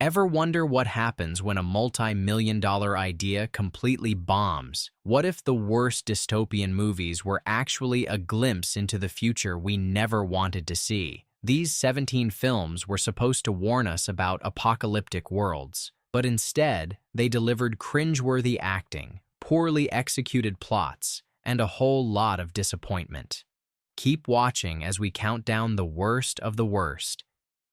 Ever wonder what happens when a multi-million-dollar idea completely bombs? What if the worst dystopian movies were actually a glimpse into the future we never wanted to see? These 17 films were supposed to warn us about apocalyptic worlds, but instead, they delivered cringeworthy acting, poorly executed plots, and a whole lot of disappointment. Keep watching as we count down the worst of the worst.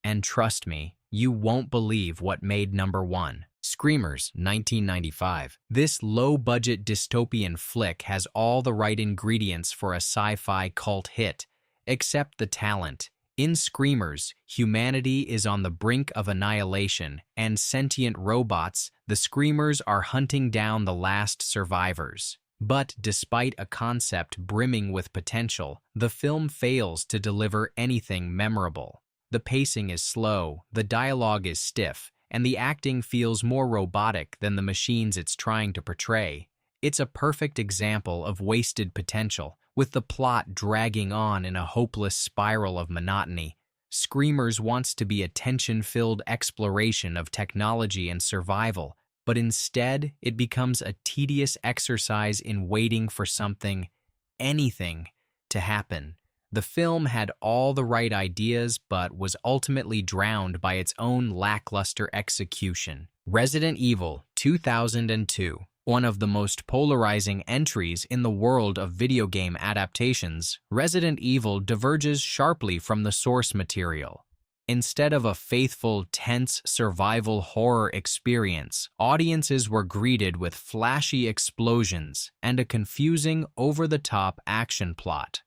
And trust me, you won't believe what made number 1. Screamers, 1995. This low-budget dystopian flick has all the right ingredients for a sci-fi cult hit, except the talent. In Screamers, humanity is on the brink of annihilation, and sentient robots, the Screamers, are hunting down the last survivors. But despite a concept brimming with potential, the film fails to deliver anything memorable. The pacing is slow, the dialogue is stiff, and the acting feels more robotic than the machines it's trying to portray. It's a perfect example of wasted potential, with the plot dragging on in a hopeless spiral of monotony. Screamers wants to be a tension-filled exploration of technology and survival, but instead it becomes a tedious exercise in waiting for anything, to happen. The film had all the right ideas, but was ultimately drowned by its own lackluster execution. Resident Evil 2002, one of the most polarizing entries in the world of video game adaptations, Resident Evil diverges sharply from the source material. Instead of a faithful, tense survival horror experience, audiences were greeted with flashy explosions and a confusing, over-the-top action plot.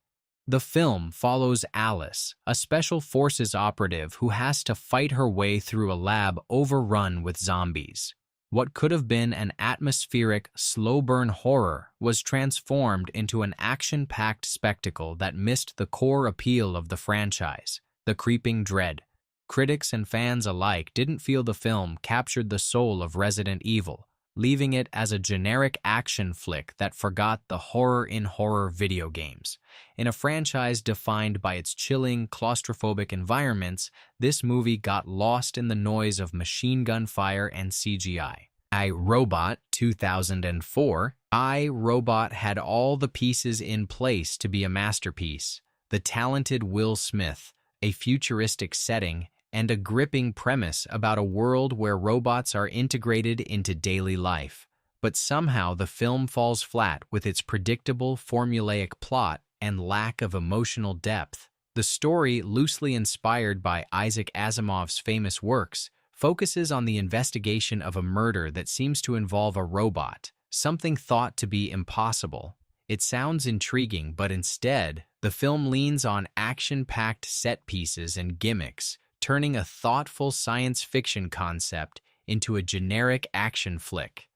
The film follows Alice, a special forces operative who has to fight her way through a lab overrun with zombies. What could have been an atmospheric, slow-burn horror was transformed into an action-packed spectacle that missed the core appeal of the franchise, the creeping dread. Critics and fans alike didn't feel the film captured the soul of Resident Evil, leaving it as a generic action flick that forgot the horror in horror video games. In a franchise defined by its chilling, claustrophobic environments, this movie got lost in the noise of machine gun fire and CGI. I, Robot 2004. I, Robot had all the pieces in place to be a masterpiece. The talented Will Smith, a futuristic setting, and a gripping premise about a world where robots are integrated into daily life. But somehow the film falls flat with its predictable, formulaic plot and lack of emotional depth. The story, loosely inspired by Isaac Asimov's famous works, focuses on the investigation of a murder that seems to involve a robot, something thought to be impossible. It sounds intriguing, but instead, the film leans on action-packed set pieces and gimmicks, turning a thoughtful science fiction concept into a generic action flick.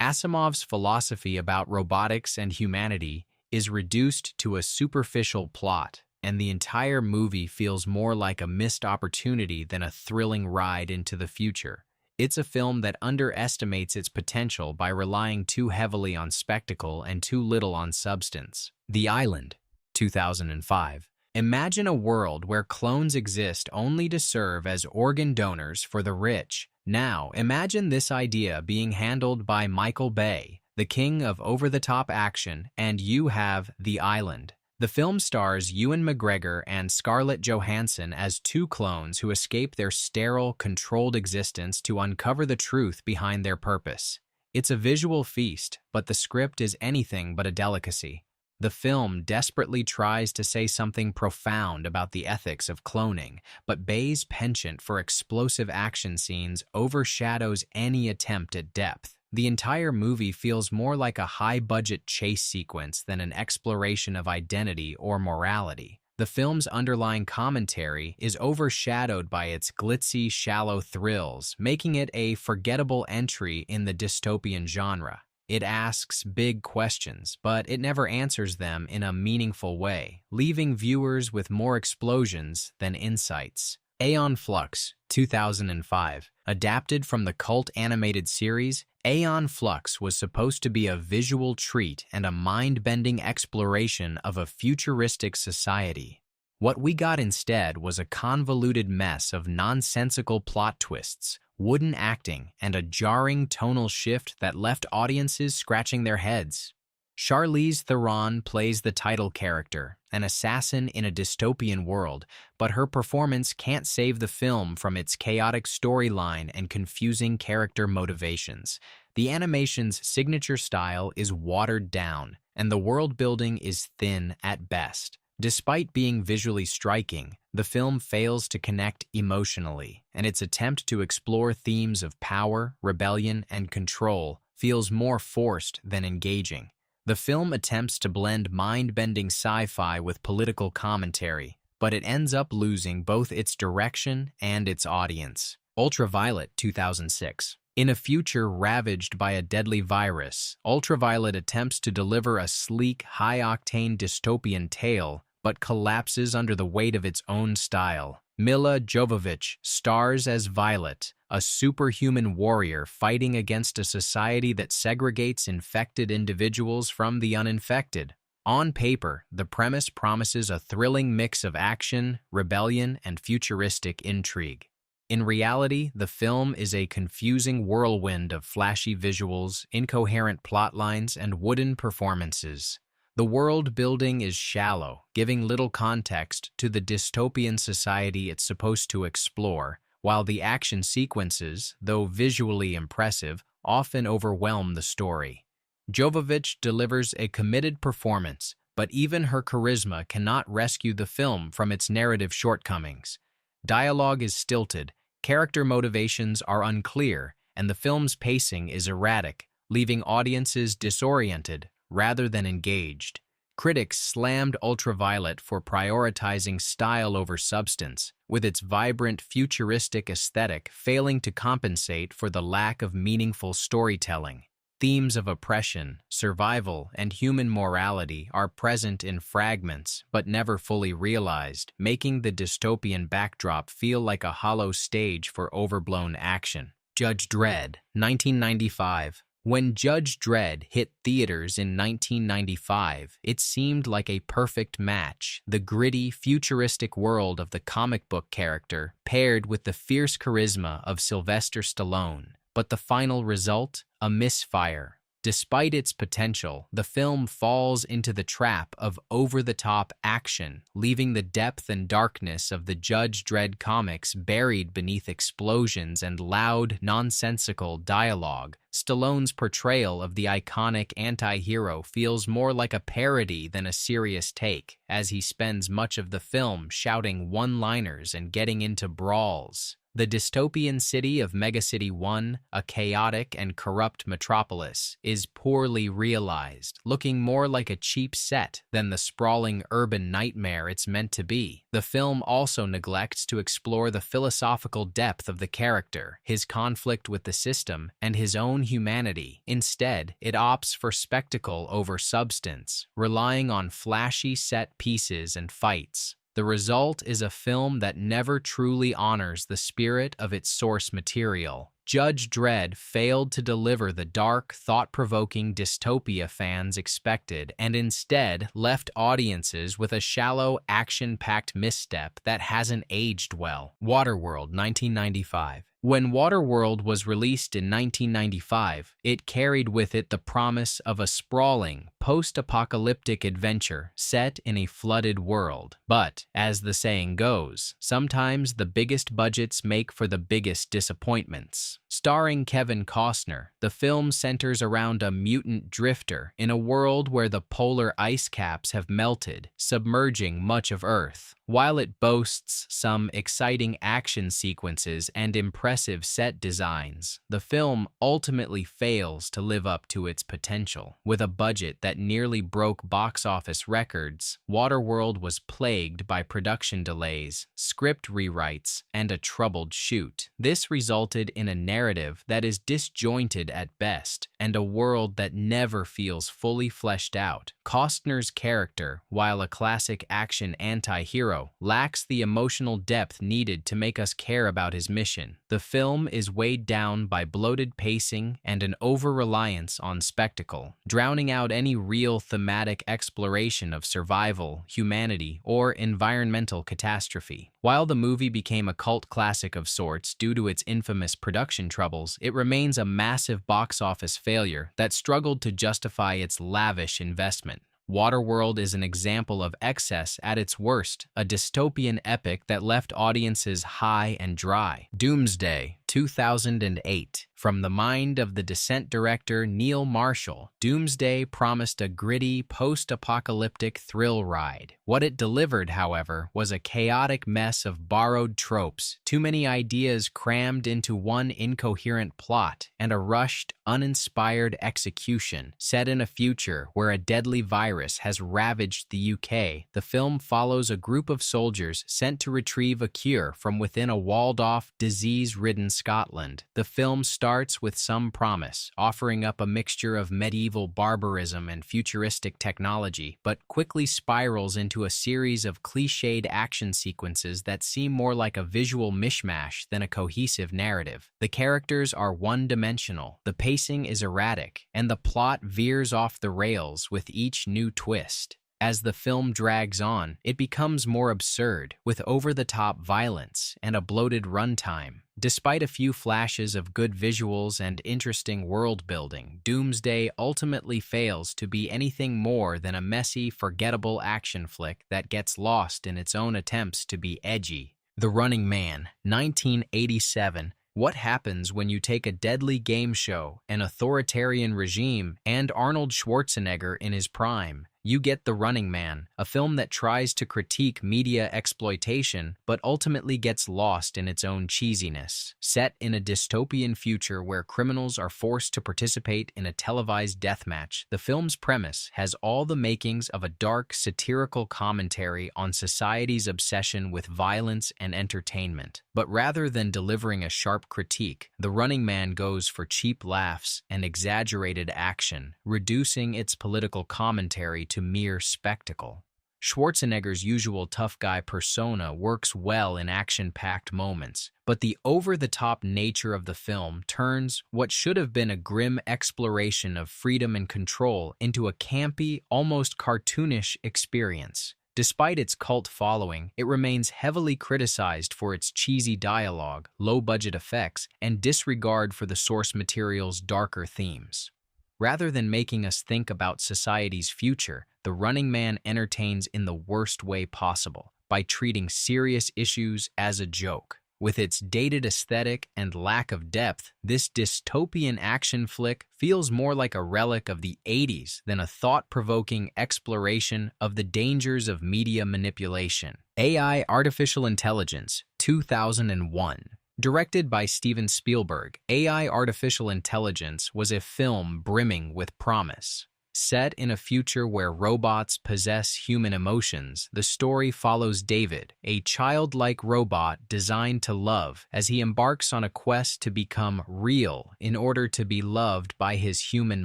Asimov's philosophy about robotics and humanity is reduced to a superficial plot, and the entire movie feels more like a missed opportunity than a thrilling ride into the future. It's a film that underestimates its potential by relying too heavily on spectacle and too little on substance. The Island, 2005. Imagine a world where clones exist only to serve as organ donors for the rich. Now, imagine this idea being handled by Michael Bay, the king of over-the-top action, and you have The Island. The film stars Ewan McGregor and Scarlett Johansson as two clones who escape their sterile, controlled existence to uncover the truth behind their purpose. It's a visual feast, but the script is anything but a delicacy. The film desperately tries to say something profound about the ethics of cloning, but Bay's penchant for explosive action scenes overshadows any attempt at depth. The entire movie feels more like a high-budget chase sequence than an exploration of identity or morality. The film's underlying commentary is overshadowed by its glitzy, shallow thrills, making it a forgettable entry in the dystopian genre. It asks big questions, but it never answers them in a meaningful way, leaving viewers with more explosions than insights. Aeon Flux, 2005. Adapted from the cult animated series, Aeon Flux was supposed to be a visual treat and a mind-bending exploration of a futuristic society. What we got instead was a convoluted mess of nonsensical plot twists, wooden acting, and a jarring tonal shift that left audiences scratching their heads. Charlize Theron plays the title character, an assassin in a dystopian world, but her performance can't save the film from its chaotic storyline and confusing character motivations. The animation's signature style is watered down, and the world building is thin at best. Despite being visually striking, the film fails to connect emotionally, and its attempt to explore themes of power, rebellion, and control feels more forced than engaging. The film attempts to blend mind-bending sci-fi with political commentary, but it ends up losing both its direction and its audience. Ultraviolet, 2006. In a future ravaged by a deadly virus, Ultraviolet attempts to deliver a sleek, high-octane dystopian tale, but collapses under the weight of its own style. Milla Jovovich stars as Violet, a superhuman warrior fighting against a society that segregates infected individuals from the uninfected. On paper, the premise promises a thrilling mix of action, rebellion, and futuristic intrigue. In reality, the film is a confusing whirlwind of flashy visuals, incoherent plotlines, and wooden performances. The world building is shallow, giving little context to the dystopian society it's supposed to explore, while the action sequences, though visually impressive, often overwhelm the story. Jovovich delivers a committed performance, but even her charisma cannot rescue the film from its narrative shortcomings. Dialogue is stilted, character motivations are unclear, and the film's pacing is erratic, leaving audiences disoriented rather than engaged. Critics slammed Ultraviolet for prioritizing style over substance, with its vibrant, futuristic aesthetic failing to compensate for the lack of meaningful storytelling. Themes of oppression, survival, and human morality are present in fragments but never fully realized, making the dystopian backdrop feel like a hollow stage for overblown action. Judge Dredd, 1995. When Judge Dredd hit theaters in 1995, it seemed like a perfect match. The gritty, futuristic world of the comic book character paired with the fierce charisma of Sylvester Stallone. But the final result? A misfire. Despite its potential, the film falls into the trap of over-the-top action, leaving the depth and darkness of the Judge Dredd comics buried beneath explosions and loud, nonsensical dialogue. Stallone's portrayal of the iconic anti-hero feels more like a parody than a serious take, as he spends much of the film shouting one-liners and getting into brawls. The dystopian city of Megacity 1, a chaotic and corrupt metropolis, is poorly realized, looking more like a cheap set than the sprawling urban nightmare it's meant to be. The film also neglects to explore the philosophical depth of the character, his conflict with the system, and his own humanity. Instead, it opts for spectacle over substance, relying on flashy set pieces and fights. The result is a film that never truly honors the spirit of its source material. Judge Dredd failed to deliver the dark, thought-provoking dystopia fans expected, and instead left audiences with a shallow, action-packed misstep that hasn't aged well. Waterworld, 1995. When Waterworld was released in 1995, it carried with it the promise of a sprawling, post-apocalyptic adventure set in a flooded world. But, as the saying goes, sometimes the biggest budgets make for the biggest disappointments. Starring Kevin Costner, the film centers around a mutant drifter in a world where the polar ice caps have melted, submerging much of Earth. While it boasts some exciting action sequences and impressive set designs, the film ultimately fails to live up to its potential. With a budget that nearly broke box office records, Waterworld was plagued by production delays, script rewrites, and a troubled shoot. This resulted in a narrative narrative that is disjointed at best, and a world that never feels fully fleshed out. Costner's character, while a classic action anti-hero, lacks the emotional depth needed to make us care about his mission. The film is weighed down by bloated pacing and an over-reliance on spectacle, drowning out any real thematic exploration of survival, humanity, or environmental catastrophe. While the movie became a cult classic of sorts due to its infamous production troubles, it remains a massive box office failure that struggled to justify its lavish investment. Waterworld is an example of excess at its worst, a dystopian epic that left audiences high and dry. Doomsday, 2008. From the mind of the Descent director Neil Marshall, Doomsday promised a gritty, post-apocalyptic thrill ride. What it delivered, however, was a chaotic mess of borrowed tropes, too many ideas crammed into one incoherent plot, and a rushed, uninspired execution. Set in a future where a deadly virus has ravaged the UK, the film follows a group of soldiers sent to retrieve a cure from within a walled-off, disease-ridden Scotland. The film starts with some promise, offering up a mixture of medieval barbarism and futuristic technology, but quickly spirals into a series of cliched action sequences that seem more like a visual mishmash than a cohesive narrative. The characters are one-dimensional, the pacing is erratic, and the plot veers off the rails with each new twist. As the film drags on, it becomes more absurd, with over-the-top violence and a bloated runtime. Despite a few flashes of good visuals and interesting world-building, Doomsday ultimately fails to be anything more than a messy, forgettable action flick that gets lost in its own attempts to be edgy. The Running Man, 1987. What happens when you take a deadly game show, an authoritarian regime, and Arnold Schwarzenegger in his prime? You get The Running Man, a film that tries to critique media exploitation but ultimately gets lost in its own cheesiness. Set in a dystopian future where criminals are forced to participate in a televised deathmatch, the film's premise has all the makings of a dark, satirical commentary on society's obsession with violence and entertainment. But rather than delivering a sharp critique, The Running Man goes for cheap laughs and exaggerated action, reducing its political commentary to mere spectacle. Schwarzenegger's usual tough guy persona works well in action-packed moments, but the over-the-top nature of the film turns what should have been a grim exploration of freedom and control into a campy, almost cartoonish experience. Despite its cult following, it remains heavily criticized for its cheesy dialogue, low-budget effects, and disregard for the source material's darker themes. Rather than making us think about society's future, The Running Man entertains in the worst way possible, by treating serious issues as a joke. With its dated aesthetic and lack of depth, this dystopian action flick feels more like a relic of the 80s than a thought-provoking exploration of the dangers of media manipulation. AI Artificial Intelligence, 2001. Directed by Steven Spielberg, AI Artificial Intelligence was a film brimming with promise. Set in a future where robots possess human emotions, the story follows David, a childlike robot designed to love, as he embarks on a quest to become real in order to be loved by his human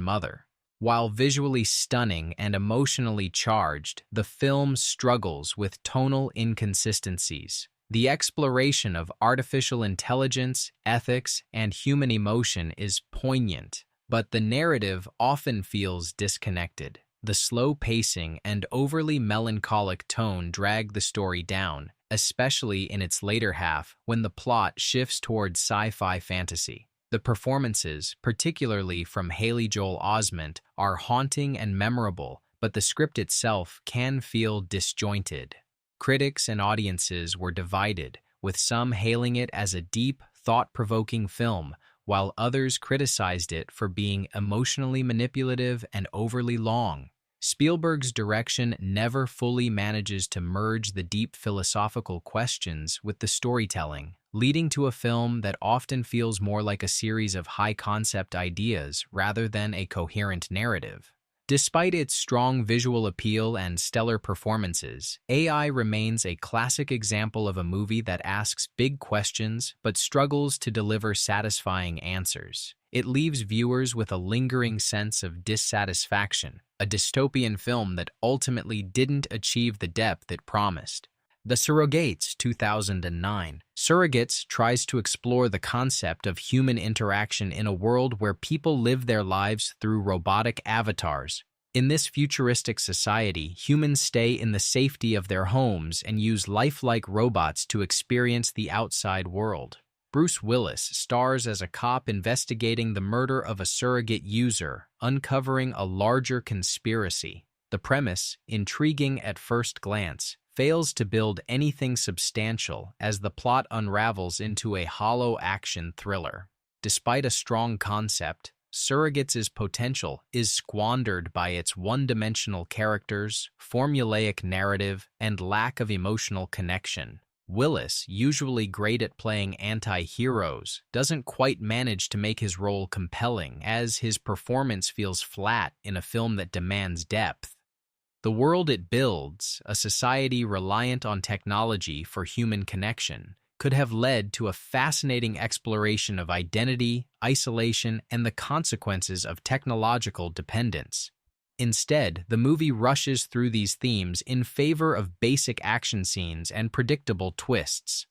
mother. While visually stunning and emotionally charged, the film struggles with tonal inconsistencies. The exploration of artificial intelligence, ethics, and human emotion is poignant, but the narrative often feels disconnected. The slow pacing and overly melancholic tone drag the story down, especially in its later half when the plot shifts towards sci-fi fantasy. The performances, particularly from Haley Joel Osment, are haunting and memorable, but the script itself can feel disjointed. Critics and audiences were divided, with some hailing it as a deep, thought-provoking film, while others criticized it for being emotionally manipulative and overly long. Spielberg's direction never fully manages to merge the deep philosophical questions with the storytelling, leading to a film that often feels more like a series of high-concept ideas rather than a coherent narrative. Despite its strong visual appeal and stellar performances, AI remains a classic example of a movie that asks big questions but struggles to deliver satisfying answers. It leaves viewers with a lingering sense of dissatisfaction, a dystopian film that ultimately didn't achieve the depth it promised. The Surrogates, 2009. Surrogates tries to explore the concept of human interaction in a world where people live their lives through robotic avatars. In this futuristic society, humans stay in the safety of their homes and use lifelike robots to experience the outside world. Bruce Willis stars as a cop investigating the murder of a surrogate user, uncovering a larger conspiracy. The premise, intriguing at first glance, fails to build anything substantial as the plot unravels into a hollow action thriller. Despite a strong concept, Surrogates' potential is squandered by its one-dimensional characters, formulaic narrative, and lack of emotional connection. Willis, usually great at playing anti-heroes, doesn't quite manage to make his role compelling, as his performance feels flat in a film that demands depth. The world it builds, a society reliant on technology for human connection, could have led to a fascinating exploration of identity, isolation, and the consequences of technological dependence. Instead, the movie rushes through these themes in favor of basic action scenes and predictable twists.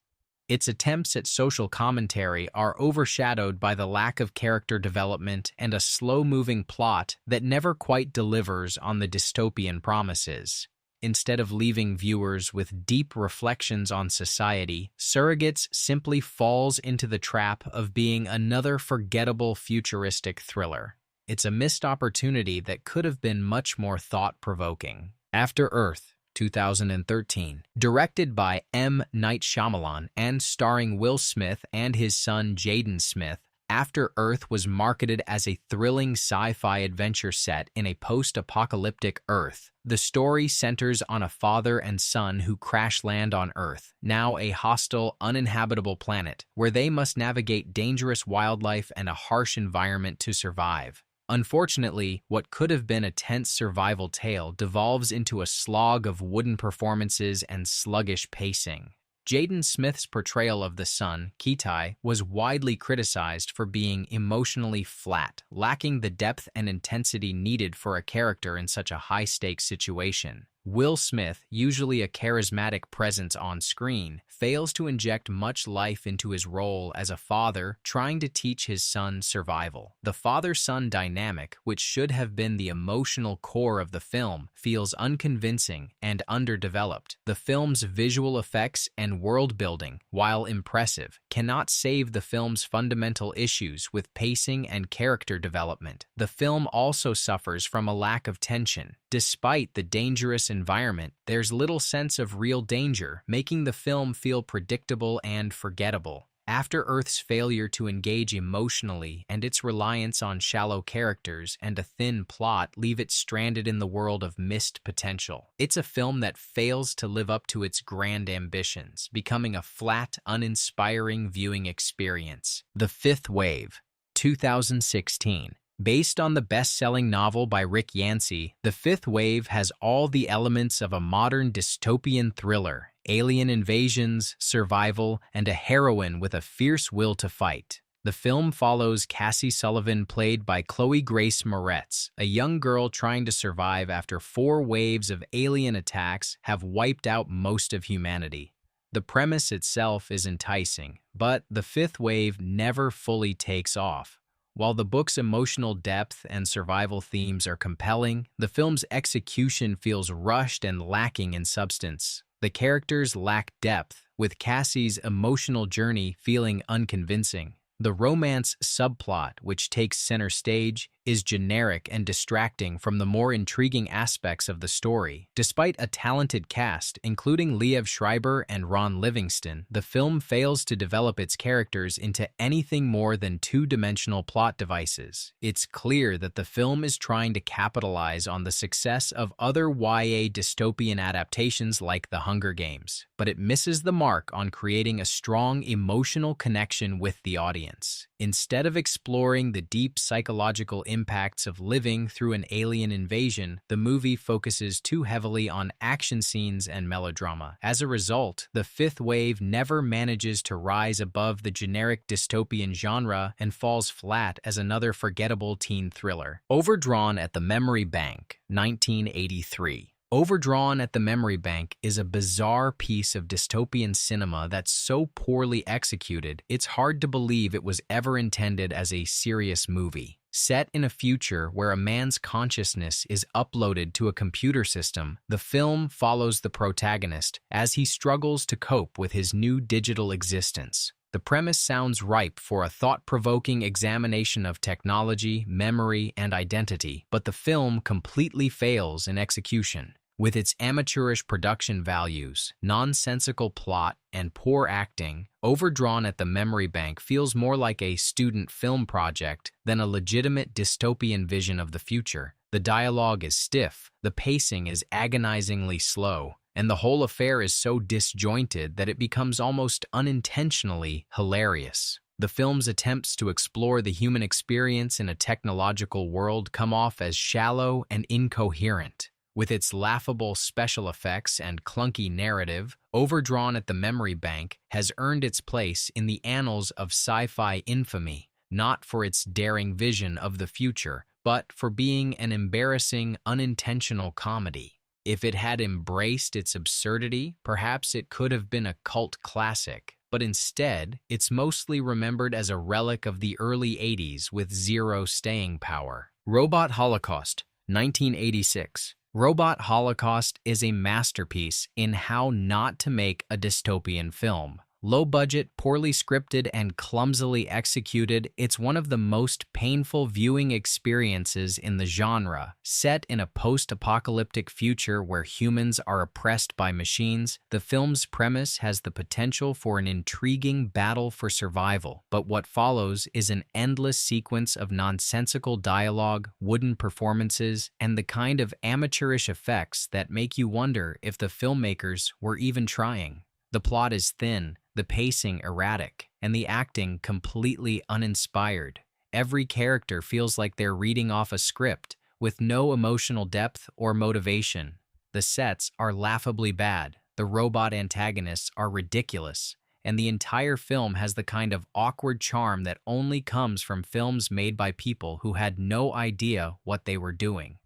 Its attempts at social commentary are overshadowed by the lack of character development and a slow-moving plot that never quite delivers on the dystopian promises. Instead of leaving viewers with deep reflections on society, Surrogates simply falls into the trap of being another forgettable futuristic thriller. It's a missed opportunity that could have been much more thought-provoking. After Earth, 2013. Directed by M. Night Shyamalan and starring Will Smith and his son Jaden Smith, After Earth was marketed as a thrilling sci-fi adventure set in a post-apocalyptic Earth. The story centers on a father and son who crash land on Earth, now a hostile, uninhabitable planet, where they must navigate dangerous wildlife and a harsh environment to survive. Unfortunately, what could have been a tense survival tale devolves into a slog of wooden performances and sluggish pacing. Jaden Smith's portrayal of the son, Kitai, was widely criticized for being emotionally flat, lacking the depth and intensity needed for a character in such a high-stakes situation. Will Smith, usually a charismatic presence on screen, fails to inject much life into his role as a father trying to teach his son survival. The father-son dynamic, which should have been the emotional core of the film, feels unconvincing and underdeveloped. The film's visual effects and world-building, while impressive, cannot save the film's fundamental issues with pacing and character development. The film also suffers from a lack of tension. Despite the dangerous environment, there's little sense of real danger, making the film feel predictable and forgettable. After Earth's failure to engage emotionally and its reliance on shallow characters and a thin plot leave it stranded in the world of missed potential. It's a film that fails to live up to its grand ambitions, becoming a flat, uninspiring viewing experience. The Fifth Wave, 2016. Based on the best-selling novel by Rick Yancey, The Fifth Wave has all the elements of a modern dystopian thriller: alien invasions, survival, and a heroine with a fierce will to fight. The film follows Cassie Sullivan, played by Chloe Grace Moretz, a young girl trying to survive after 4 waves of alien attacks have wiped out most of humanity. The premise itself is enticing, but The Fifth Wave never fully takes off. While the book's emotional depth and survival themes are compelling, the film's execution feels rushed and lacking in substance. The characters lack depth, with Cassie's emotional journey feeling unconvincing. The romance subplot, which takes center stage, is generic and distracting from the more intriguing aspects of the story. Despite a talented cast, including Liev Schreiber and Ron Livingston, the film fails to develop its characters into anything more than two-dimensional plot devices. It's clear that the film is trying to capitalize on the success of other YA dystopian adaptations like The Hunger Games, but it misses the mark on creating a strong emotional connection with the audience. Instead of exploring the deep psychological impacts of living through an alien invasion, the movie focuses too heavily on action scenes and melodrama. As a result, the fifth wave never manages to rise above the generic dystopian genre and falls flat as another forgettable teen thriller. Overdrawn at the Memory Bank, 1983. Overdrawn at the Memory Bank is a bizarre piece of dystopian cinema that's so poorly executed, it's hard to believe it was ever intended as a serious movie. Set in a future where a man's consciousness is uploaded to a computer system, the film follows the protagonist as he struggles to cope with his new digital existence. The premise sounds ripe for a thought-provoking examination of technology, memory, and identity, but the film completely fails in execution. With its amateurish production values, nonsensical plot, and poor acting, Overdrawn at the Memory Bank feels more like a student film project than a legitimate dystopian vision of the future. The dialogue is stiff, the pacing is agonizingly slow, and the whole affair is so disjointed that it becomes almost unintentionally hilarious. The film's attempts to explore the human experience in a technological world come off as shallow and incoherent. With its laughable special effects and clunky narrative, Overdrawn at the Memory Bank has earned its place in the annals of sci-fi infamy, not for its daring vision of the future, but for being an embarrassing, unintentional comedy. If it had embraced its absurdity, perhaps it could have been a cult classic, but instead, it's mostly remembered as a relic of the early 80s with zero staying power. Robot Holocaust, 1986. Robot Holocaust is a masterpiece in how not to make a dystopian film. Low-budget, poorly scripted, and clumsily executed, it's one of the most painful viewing experiences in the genre. Set in a post-apocalyptic future where humans are oppressed by machines, the film's premise has the potential for an intriguing battle for survival, but what follows is an endless sequence of nonsensical dialogue, wooden performances, and the kind of amateurish effects that make you wonder if the filmmakers were even trying. The plot is thin, the pacing erratic, and the acting completely uninspired. Every character feels like they're reading off a script, with no emotional depth or motivation. The sets are laughably bad, the robot antagonists are ridiculous, and the entire film has the kind of awkward charm that only comes from films made by people who had no idea what they were doing.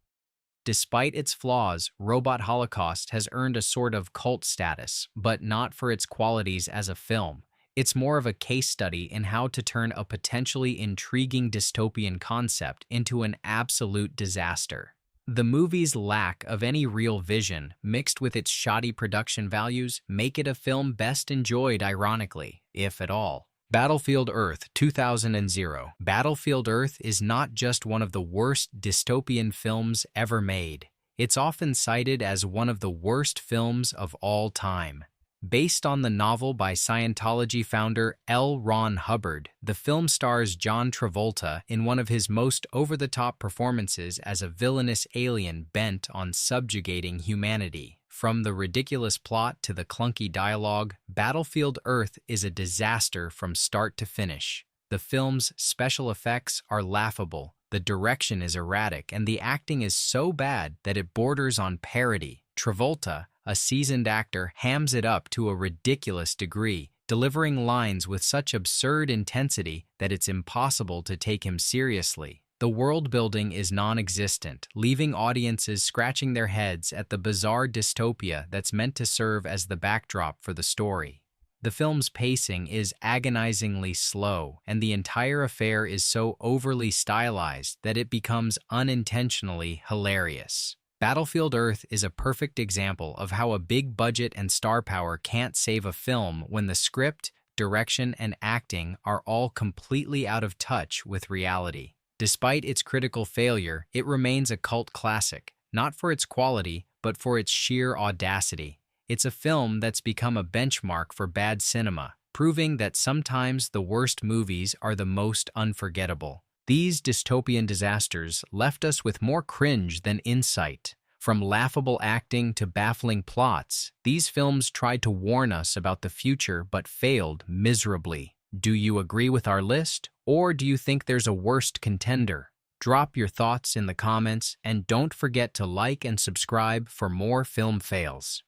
Despite its flaws, Robot Holocaust has earned a sort of cult status, but not for its qualities as a film. It's more of a case study in how to turn a potentially intriguing dystopian concept into an absolute disaster. The movie's lack of any real vision, mixed with its shoddy production values, make it a film best enjoyed ironically, if at all. Battlefield Earth, 2000. Battlefield Earth is not just one of the worst dystopian films ever made. It's often cited as one of the worst films of all time. Based on the novel by Scientology founder L. Ron Hubbard, the film stars John Travolta in one of his most over-the-top performances as a villainous alien bent on subjugating humanity. From the ridiculous plot to the clunky dialogue, Battlefield Earth is a disaster from start to finish. The film's special effects are laughable, the direction is erratic, and the acting is so bad that it borders on parody. Travolta, a seasoned actor, hams it up to a ridiculous degree, delivering lines with such absurd intensity that it's impossible to take him seriously. The world building is non-existent, leaving audiences scratching their heads at the bizarre dystopia that's meant to serve as the backdrop for the story. The film's pacing is agonizingly slow, and the entire affair is so overly stylized that it becomes unintentionally hilarious. Battlefield Earth is a perfect example of how a big budget and star power can't save a film when the script, direction, and acting are all completely out of touch with reality. Despite its critical failure, it remains a cult classic, not for its quality, but for its sheer audacity. It's a film that's become a benchmark for bad cinema, proving that sometimes the worst movies are the most unforgettable. These dystopian disasters left us with more cringe than insight. From laughable acting to baffling plots, these films tried to warn us about the future but failed miserably. Do you agree with our list, or do you think there's a worst contender? Drop your thoughts in the comments and don't forget to like and subscribe for more film fails.